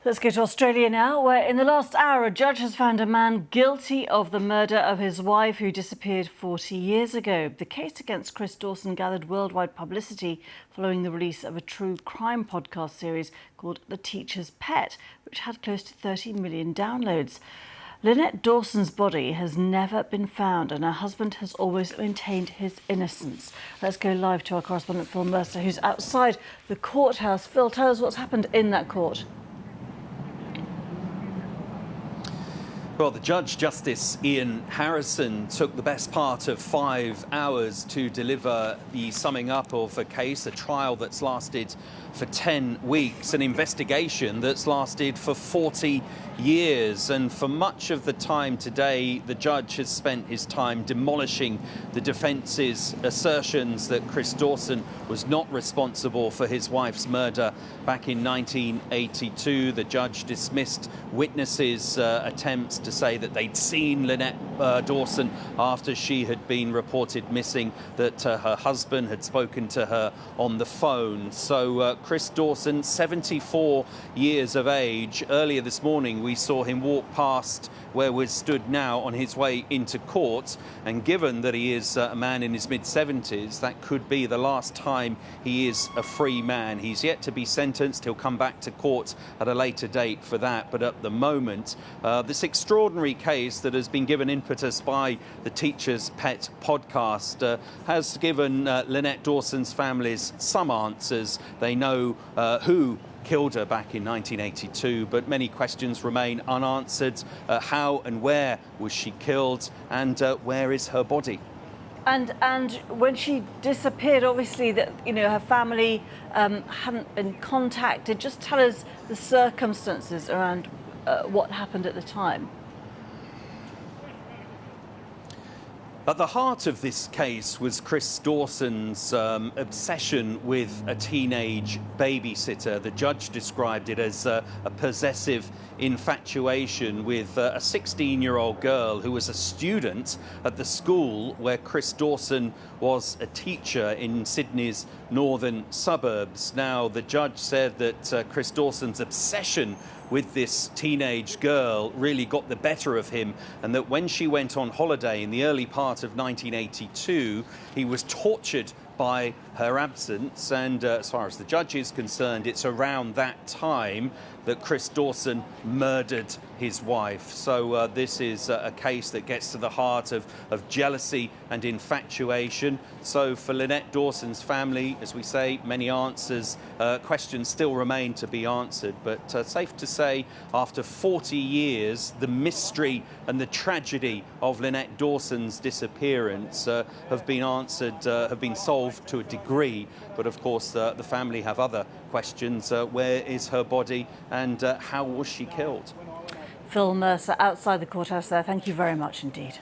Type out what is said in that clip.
Let's go to Australia now, where in the last hour a judge has found a man guilty of the murder of his wife who disappeared 40 years ago. The case against Chris Dawson gathered worldwide publicity following the release of a true crime podcast series called The Teacher's Pet, which had close to 30 million downloads. Lynette Dawson's body has never been found and her husband has always maintained his innocence. Let's go live to our correspondent Phil Mercer, who's outside the courthouse. Phil, tell us what's happened in that court. Well, the Judge Justice Ian Harrison took the best part of 5 hours to deliver the summing up of a case, a trial that's lasted for 10 weeks, an investigation that's lasted for 40 years. And for much of the time today, the judge has spent his time demolishing the defence's assertions that Chris Dawson was not responsible for his wife's murder back in 1982. The judge dismissed witnesses' attempts to say that they'd seen Lynette Dawson after she had been reported missing, that her husband had spoken to her on the phone. So Chris Dawson, 74 years of age. Earlier this morning we saw him walk past where we're stood now on his way into court, and given that he is a man in his mid-70s, that could be the last time he is a free man. He's yet to be sentenced. He'll come back to court at a later date for that, but at the moment this extraordinary case that has been given impetus by the Teacher's Pet podcast has given Lynette Dawson's families some answers. They know who killed her back in 1982, but many questions remain unanswered. How and where was she killed, and where is her body? And when she disappeared, obviously that her family hadn't been contacted. Just tell us the circumstances around what happened at the time. At the heart of this case was Chris Dawson's obsession with a teenage babysitter. The judge described it as a possessive infatuation with a 16-year-old girl who was a student at the school where Chris Dawson was a teacher in Sydney's northern suburbs. Now, the judge said that Chris Dawson's obsession with this teenage girl really got the better of him, and that when she went on holiday in the early part of 1982, he was tortured by her absence. And as far as the judge is concerned, it's around that time that Chris Dawson murdered his wife. So this is a case that gets to the heart of jealousy and infatuation. So for Lynette Dawson's family, as we say, many answers, questions still remain to be answered. But safe to say, after 40 years, the mystery and the tragedy of Lynette Dawson's disappearance have been answered, have been solved to a degree. But of course, the family have other questions. Where is her body, and how was she killed? Phil Mercer outside the courthouse there. Thank you very much indeed.